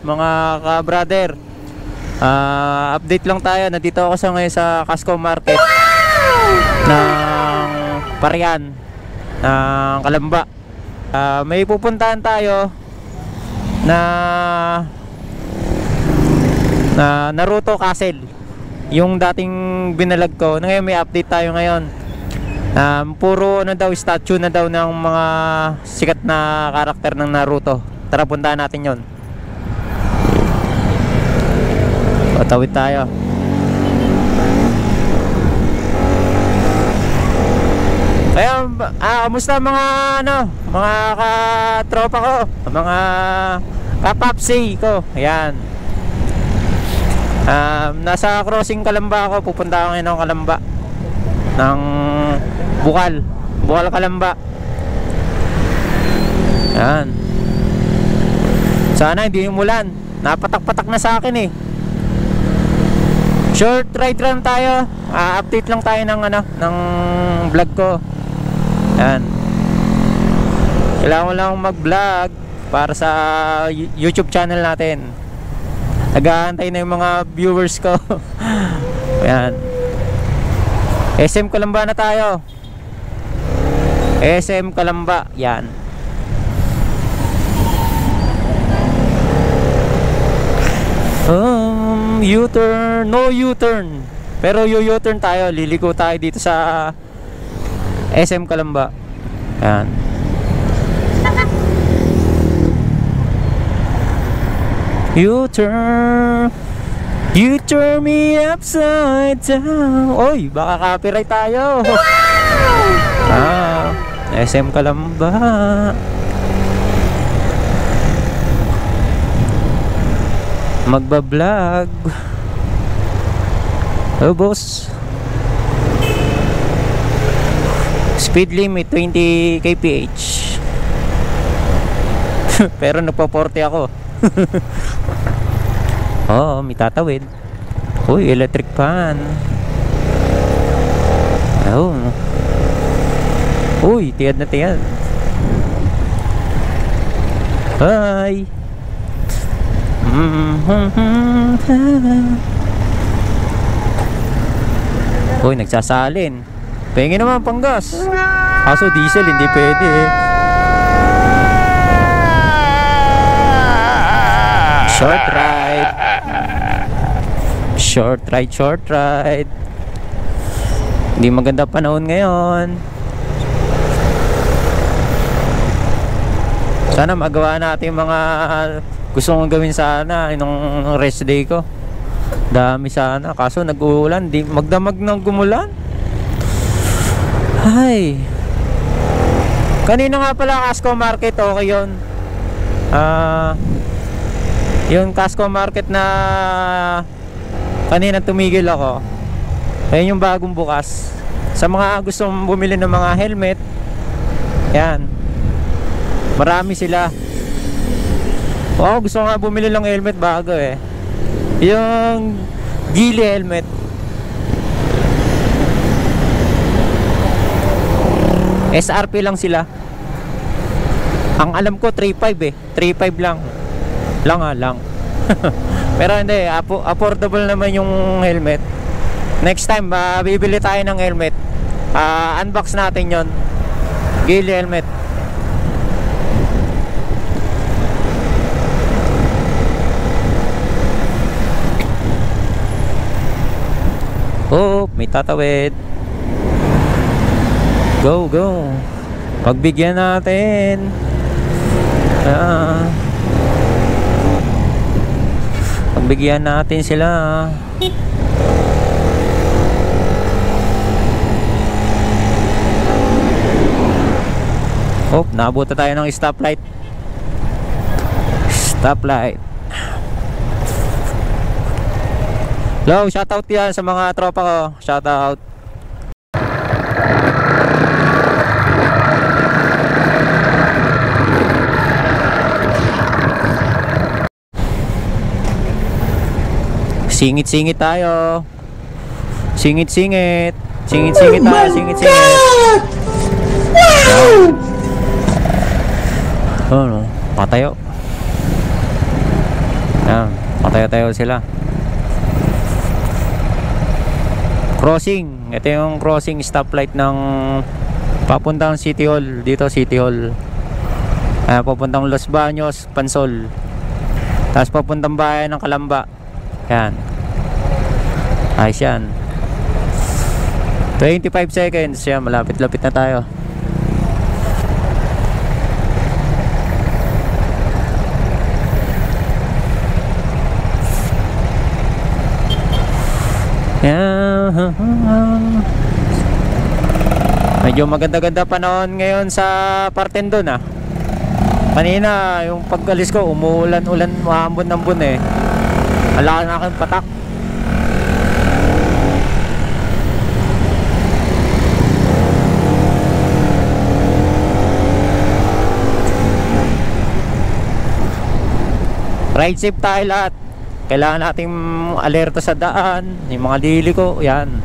Mga ka-brother, update lang tayo. Nandito ako ngayon sa Casco Market ng Parian ng Calamba. May pupuntahan tayo na Naruto Castle, yung dating binalag ko. Ngayon may update tayo ngayon. Puro statue na daw ng mga sikat na karakter ng Naruto. Tara, puntahan natin yon. Patawid tayo. Kaya kamusta mga mga katropa ko, mga kapapsi ko. Ayan. Nasa crossing Calamba ako. Pupunta ako ngayon ng Calamba, ng Bukal Calamba. Ayan. Sana hindi umulan. Napatak-patak na sa akin eh. Short ride lang tayo. Update lang tayo ng ng vlog ko. Yan. Kailangan ko lang mag-vlog para sa YouTube channel natin. Nag-aantay na yung mga viewers ko. Yan. SM Calamba na tayo. SM Calamba. Yan. U-turn, no U-turn. Pero U-turn tayo, liliko tayo dito sa SM Calamba. Ayan. U-turn, you turn me upside down. Oy, baka copyright tayo. SM Calamba. Magbablog. Oh boss. Speed limit 20 kph. Pero nagpa 40 ako. Oo, may tatawid. Uy, electric fan. Oh. Uy, tiyad na tiyad. Hi. Uy, nagsasalin. Pengen naman panggas. Kaso diesel, hindi pwede eh. Short ride. Short ride, short ride. Hindi maganda panahon ngayon. Sana magawa natin mga gusto kong gawin sana nung rest day ko. Dami sana. Kaso nag-uulan. Di magdamag ng gumulan. Ay. Kanina nga pala Casco Market. Okay yun. Yung Casco Market na kanina tumigil ako. Ayun yung bagong bukas. Sa mga gustong bumili ng mga helmet, yan, marami sila. Oo, gusto nga bumili ng helmet bago eh. Yung Geely helmet. SRP lang sila. Ang alam ko 3.5 eh. 3.5 lang. Lang. Pero hindi, affordable naman yung helmet. Next time, bibili tayo ng helmet. Unbox natin yon. Geely helmet. Oh, may tatawid. Go, go. Pagbigyan natin. Pagbigyan natin sila. Oh, naabutan tayo ng stoplight. Stoplight. Hello, shoutout yan sa mga tropa ko. Shoutout. Singit-singit tayo. Singit-singit. Singit-singit tayo. Singit-singit. Oh, no. Patayo. Yan. Patayo-tayo sila. Crossing. Ito yung crossing stoplight ng papuntang City Hall. Dito City Hall. Papuntang Los Baños, Pansol. Tapos papuntang bayan ng Calamba. Yan. Ayos yan. 25 seconds. Yan, malapit-lapit na tayo. Yan. Medyo maganda-ganda panahon ngayon sa parten doon ah. Kanina yung pag-alis ko umuulan-ulan, maambon-ambon eh. Wala na akong patak. Ride safe tayo lahat. Kailangan nating alerto sa daan. Yung mga dili ko, yan.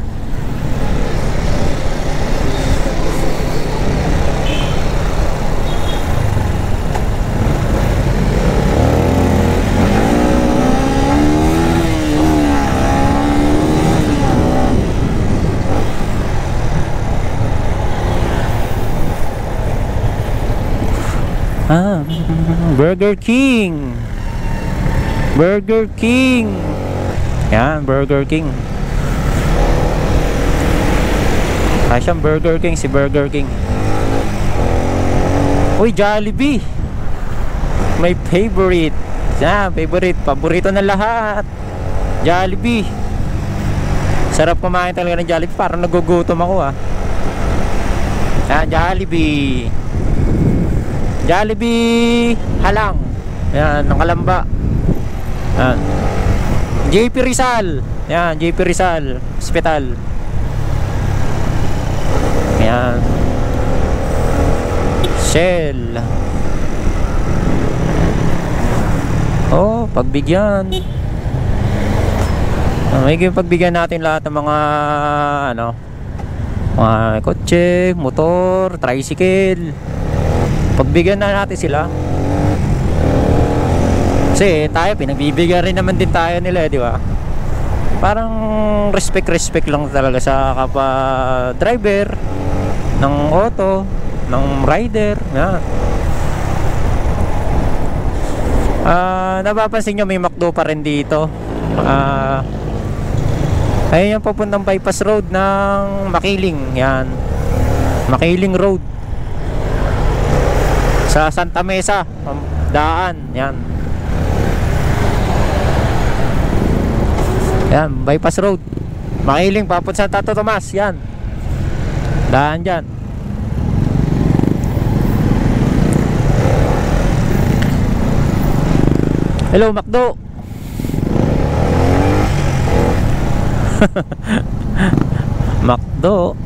Burger King. Burger King. Yan, Burger King. Ay siyang Burger King, si Burger King. Uy, Jollibee. My favorite. Yan, favorite. Paborito ng lahat. Jollibee. Sarap kumain talaga ng Jollibee. Parang nagugutom ako ah. Yan, Jollibee. Jollibee Halang. Yan, ng Kalamba. Yan. JP Rizal. Yan, JP Rizal Hospital. Yan. Shell. Oh, pagbigyan. May pagbigyan natin lahat ng mga ano, mga kotse, motor, tricycle. Pagbigyan na natin sila. Kasi tayo, pinagbibigyan rin naman din tayo nila, di ba? Parang respect lang talaga sa kapwa driver ng auto, ng rider. Yan. Napapansin nyo may McDo pa rin dito. Ayun yung papuntang bypass road ng Makiling. Yan, Makiling Road sa Santa Mesa daan. Yan. Yan, bypass road Makiling papunta sa Santo Tomas. Yan, daan dyan. Hello McDo. McDo.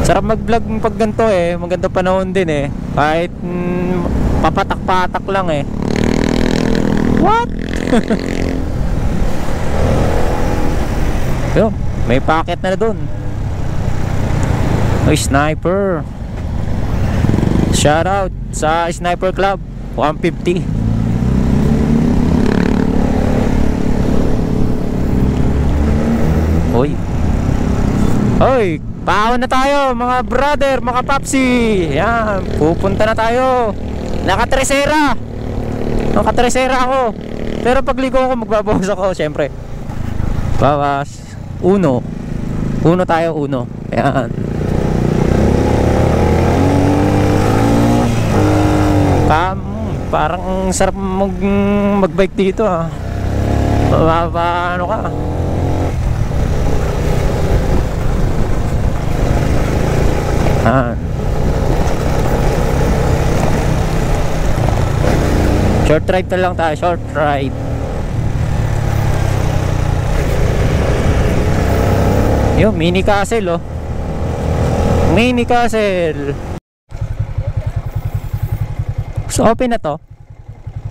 Sarap mag-vlog pag ganito eh. Maganda panahon din eh. Kahit papatak-patak lang eh. What? Yo, may packet na doon. May sniper. Shout out sa Sniper Club 150. Hoy. Hoy, paon na tayo mga brother, mga papsi. Yan, pupunta na tayo. Nakatresera ako. Pero pagligo ko magbabawas ako, syempre. Bawas. Uno tayo. Ayan. Parang sarap magbike dito ah. Ano ka? Short ride na lang tayo, short ride. Yung mini castle oh. Mini castle. So open na to?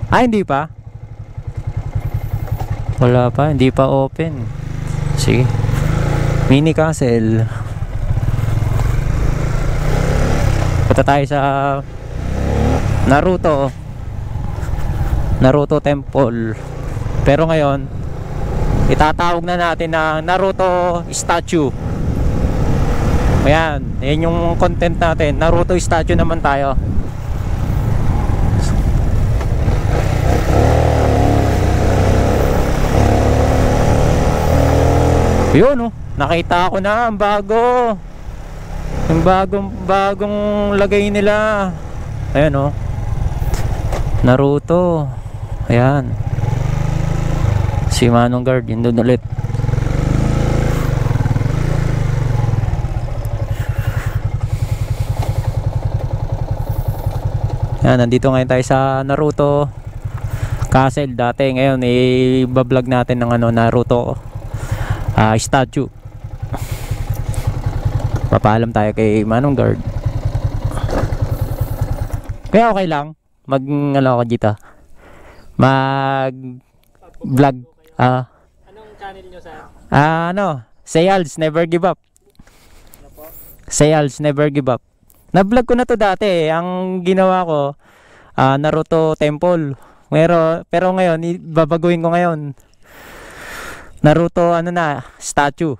Hindi pa? Wala pa, hindi pa open. Sige. Mini castle. Punta tayo sa Naruto Temple. Pero ngayon itatawag na natin na Naruto statue. Ayan, yan yung content natin. Naruto statue naman tayo. Yun oh, nakita ko na ang bago. Yung bagong lagay nila. Ayan oh, Naruto. Ayan, si Manong Guard, yun doon ulit. Ayan, nandito ngayon tayo sa Naruto Castle dati. Ngayon i-vlog natin ng Naruto statue. Papaalam tayo kay Manong Guard. Kaya okay lang ako dito mag-vlog. Anong channel nyo sir? Sayals Never Give Up. Ano po? Sayals Never Give Up. Na-vlog ko na to dati. Ang ginawa ko Naruto Temple. Pero ngayon babaguhin ko ngayon. Naruto statue.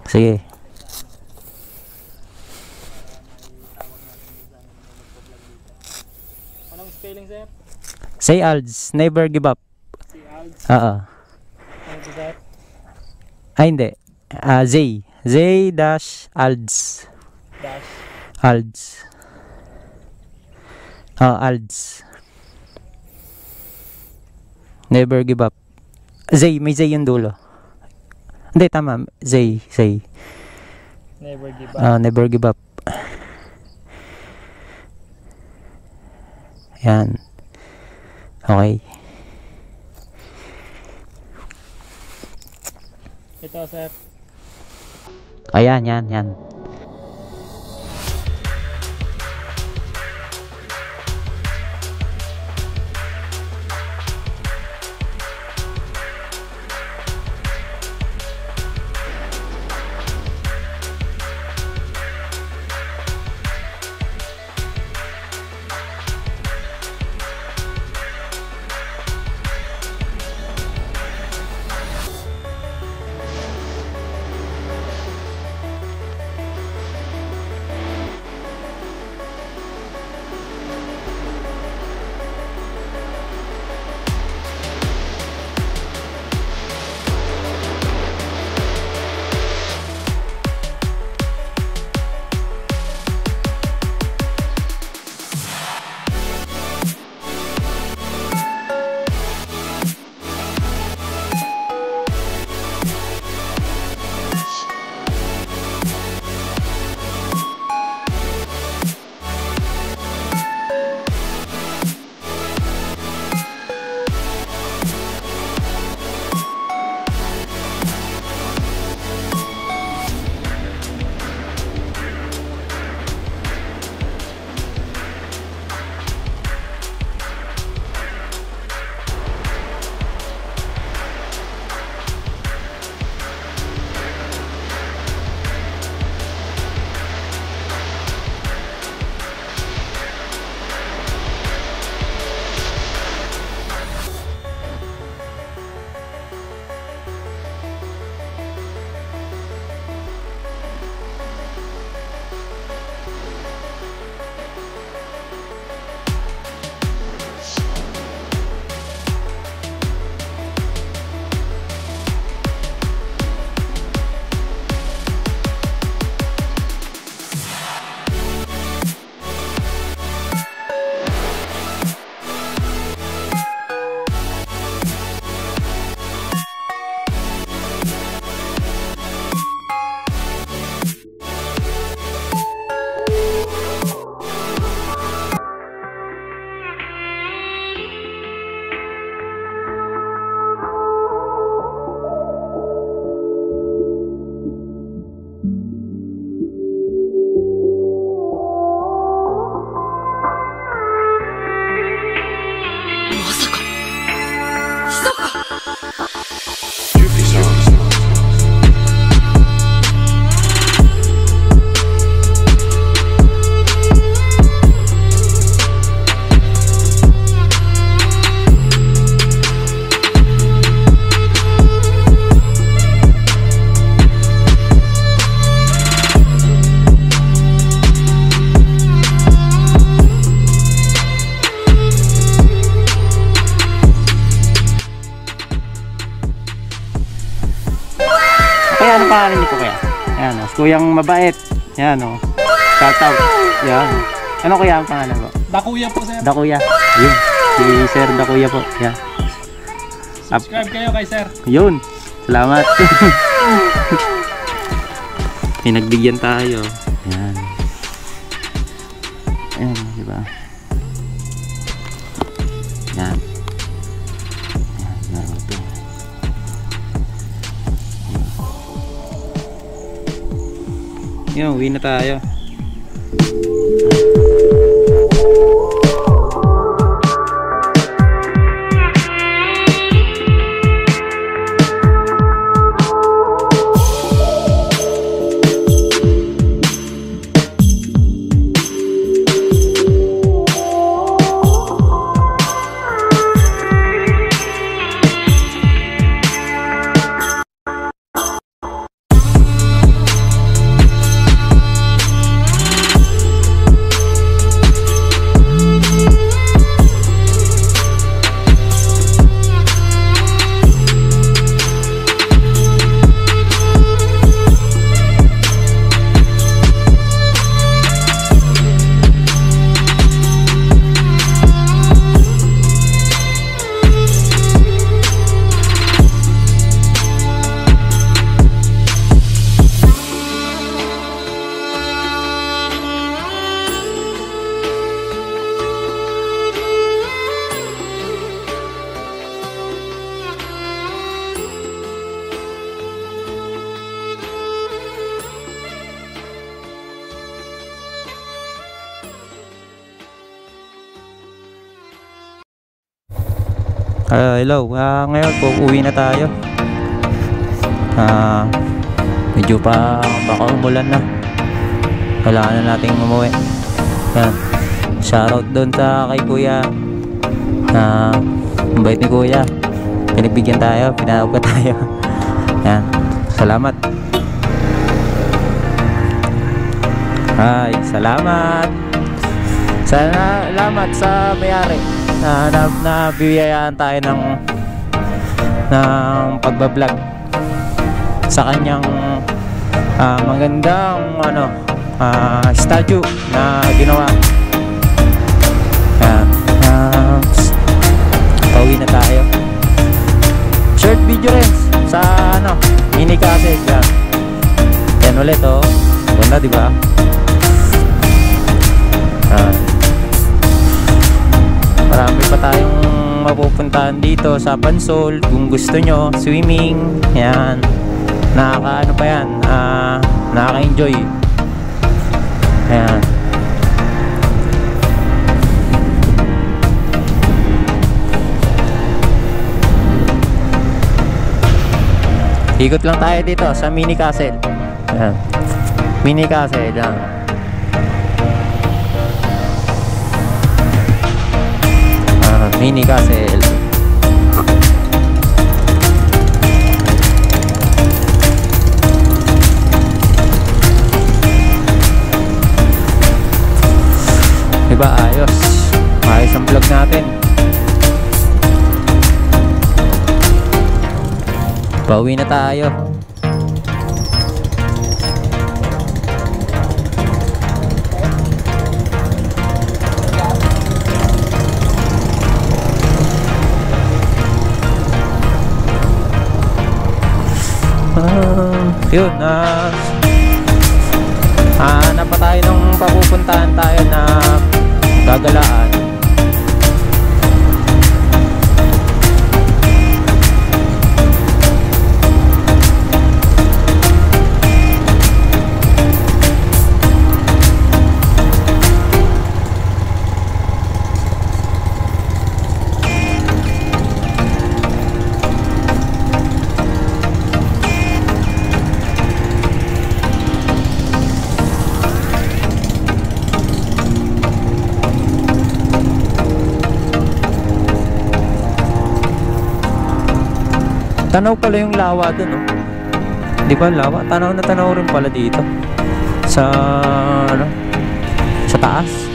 Sige. Anong spelling sir? Sayals Never Give Up. Sayals? Oo. Ano to sir? Hindi. Zay-Alds. Dash? Alds. Alds. Never Give Up. Zay, may Zay yung dulo. Hindi, tama. Zay. Never give up. Never Give Up. Yan. Okay. Ito sir. Ayan, yan. kuyang mabait. Yan o. Shout out. Yan. Ano kuya ang pangalan mo? Dakuya po, sir. Dakuya. Yun. Si Sir Dakuya po. Yan. Subscribe kayo kay sir. Yun. Salamat. Pinagbigyan tayo. Yan. Ayan, diba? Yan. Yan, Naruto. Yun, uwi na tayo. Hello, ngayon po uwi na tayo. Medyo pa baka umulan na. Kailangan na nating umuwi. Yan. Shoutout doon sa kay Kuya. Ang bait ni Kuya. Pinagbigyan tayo, pinawag pa tayo. Yan. Salamat. Ay, salamat. Salamat sa may-ari. Nabibiyayaan tayo ng pagbablog sa kanyang magandang statue na ginawa. Ayan. Pauwi na tayo. Short video rin sa mini cassette. Yan ulit oh. Ganda diba? Marami pa tayong mapupuntahan dito sa Pansol. Kung gusto nyo, swimming. Yan. Nakaka-ano pa yan. Nakaka-enjoy. Ayan. Ikot lang tayo dito sa mini castle. Ayan. Mini castle. Ayan. Mini castle. Diba ayos? Ayos ang vlog natin. Pauwi na tayo. Yun, hanap pa tayo ng papupuntahan tayo na gagalaan. Tanaw pala yung lawa dun, oh. Di ba lawa? Tanaw na tanaw rin pala dito. Sa, sa taas.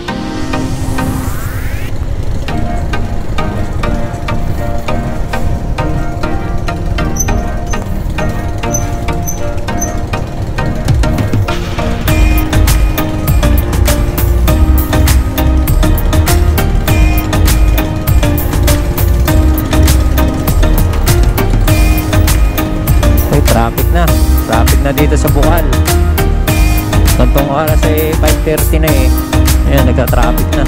Traffic na dito sa Bukal. Gantong oras ay 5:30 na eh. Ayan, nagka-traffic na.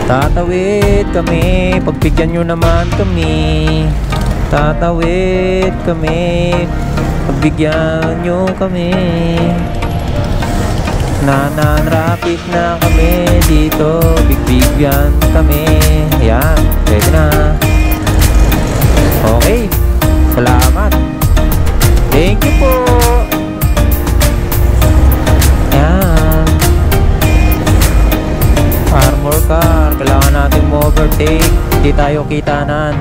Tatawid kami, pagbigyan nyo naman kami. Tatawid kami, pagbigyan nyo kami. Nananrapit na kami dito, bigbigyan kami. Ayan, pwede na. Okay, salamat. Thank you po. Ayan, armor car, kailangan natin mo-overtake, hindi tayo kitanan.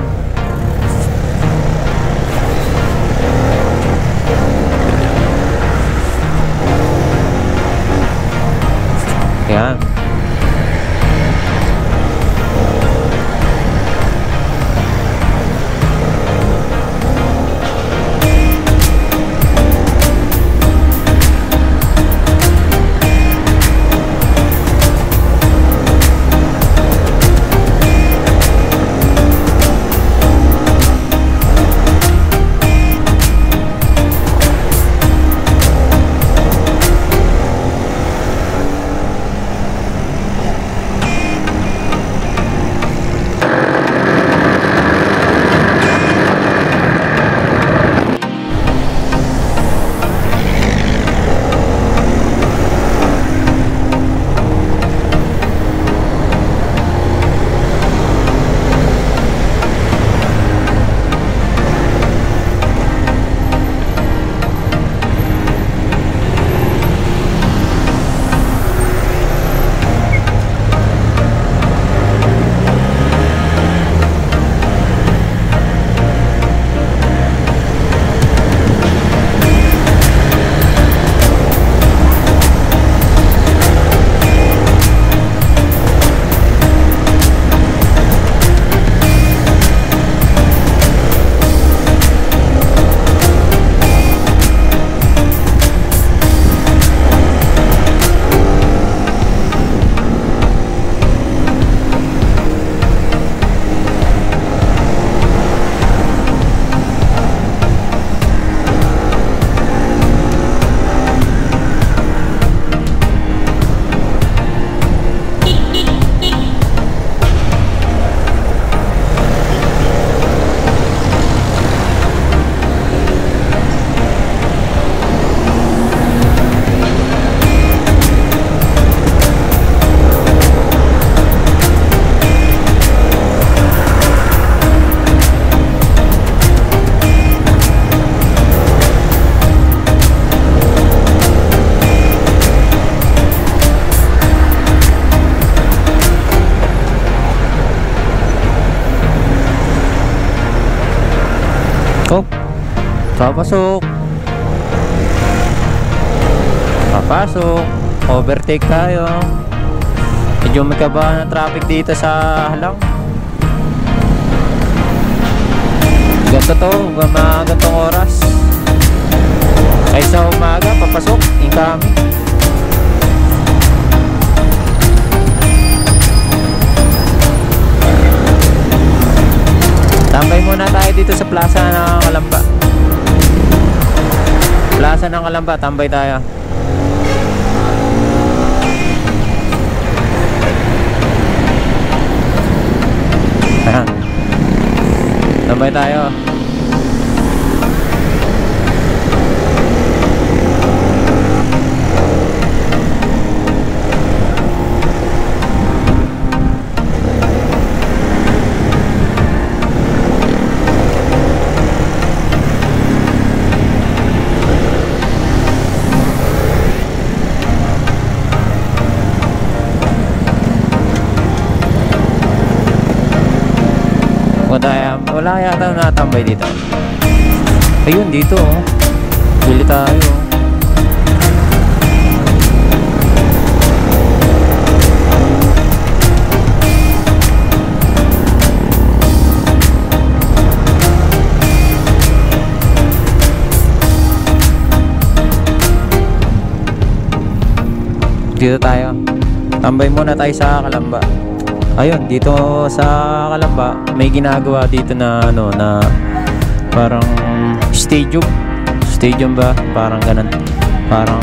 Yan. Papasok. Overtake tayo. Medyo may kabahan ng traffic dito sa Halang. Ganto to, mga gantong oras. Kaysa umaga, papasok, incoming. Tambay muna tayo dito sa Plaza ng Kalamba. Plaza ng Kalamba, tambay tayo. Ayan. Tambay tayo. Wala yata natambay dito. Ayun, dito oh. Bili tayo. Dito tayo. Tambay muna tayo sa Kalamba. Ayun, dito sa Kalamba, may ginagawa dito na ano, na parang stadium. Stadium ba? Parang ganun. Parang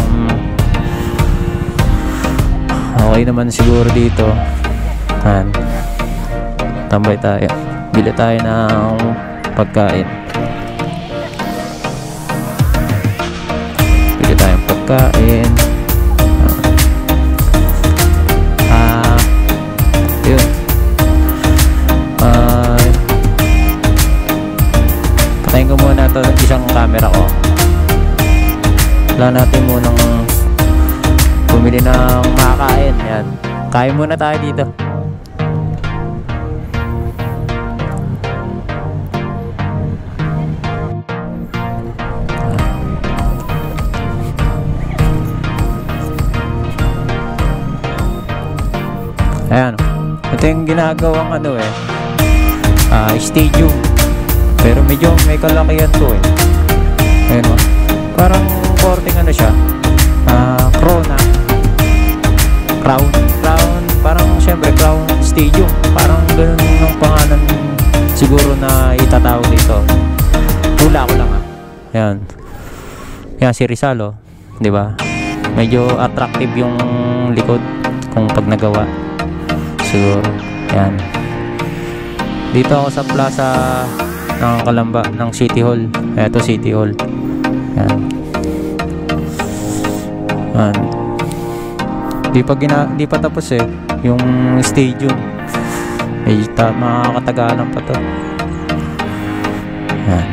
okay naman siguro dito. Yan. Tambay tayo. Bili tayo ng pagkain. Bili tayong pagkain. Yun. Patayin ko muna ito ng isang camera ko. Wala natin munang bumili ng makakain. Yan. Kain muna tayo dito. Ayan. Ito yung ginagawang ano stadium. Pero medyo may kalakihan to Ayan o. Parang korting ano siya. Crown. Parang syempre Crown Stadium. Parang ganun yung pangalan siguro na itatawag dito. Hula ko lang Ayan. Yan si Rizal diba? Medyo attractive yung likod kung pag nagawa. Siguro. Yan. Dito ako sa plaza ng Kalamba, ng City Hall. Ito City Hall. Yan. Yan. Di pa tapos yung stadium. Makakatagalan pa to. Yan.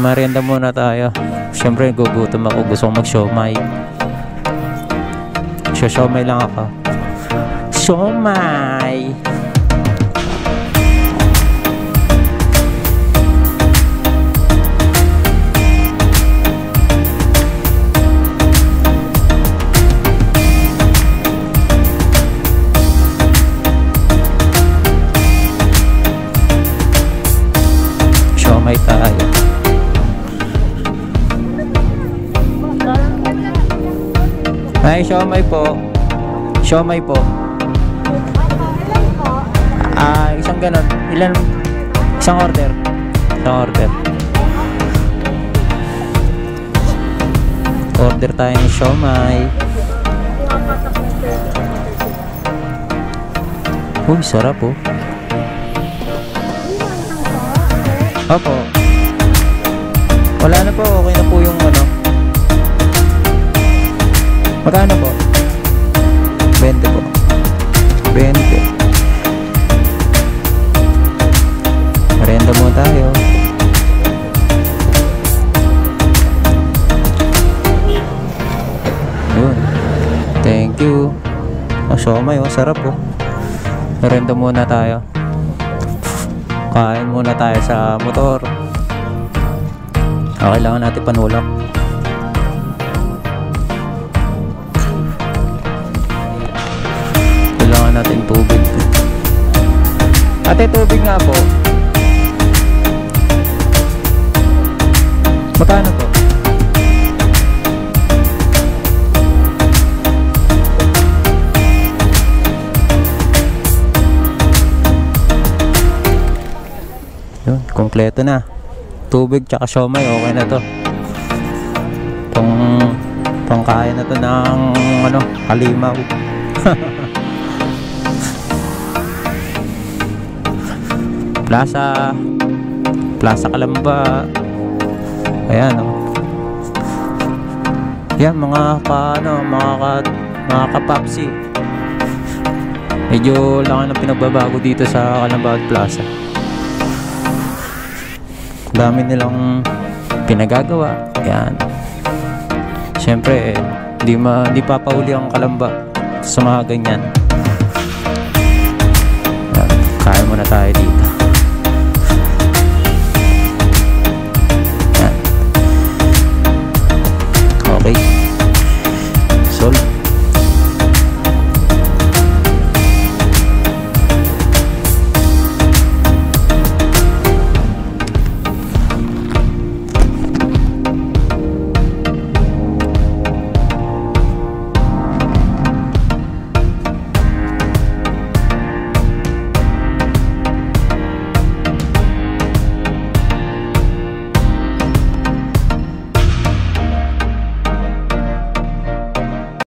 Merienda muna tayo. Siyempre gugutom ako. Gusto kong mag-siomay. Siomay lang ako. Siomay. Siomay tayo. Ay, siomay po. Siomay po. Isang ganon. Isang order. Order tayo ng siomay. Uy, sarap Opo. Wala na po. Okay na po yung Magkano po? 20 po. 20. Merienda mo tayo. Yun. Thank you. Siomay sarap Merienda muna tayo. Kain muna tayo sa motor. Kailangan natin panulak. Kailangan natin tubig. Ate, tubig nga po. Magkano po? Yun, kompleto na. Tubig tsaka siomay, okay na to. Pangkaya na to ng halimaw. Plaza Kalamba. Ayan yan mga kapapsi. Medyo lang ang pinagbabago dito sa Kalamba Plaza. Dami nilang pinagagawa. Ayan. Siyempre di papauli ang Kalamba sa mga ganyan. Ayan. Kaya muna tayo dito.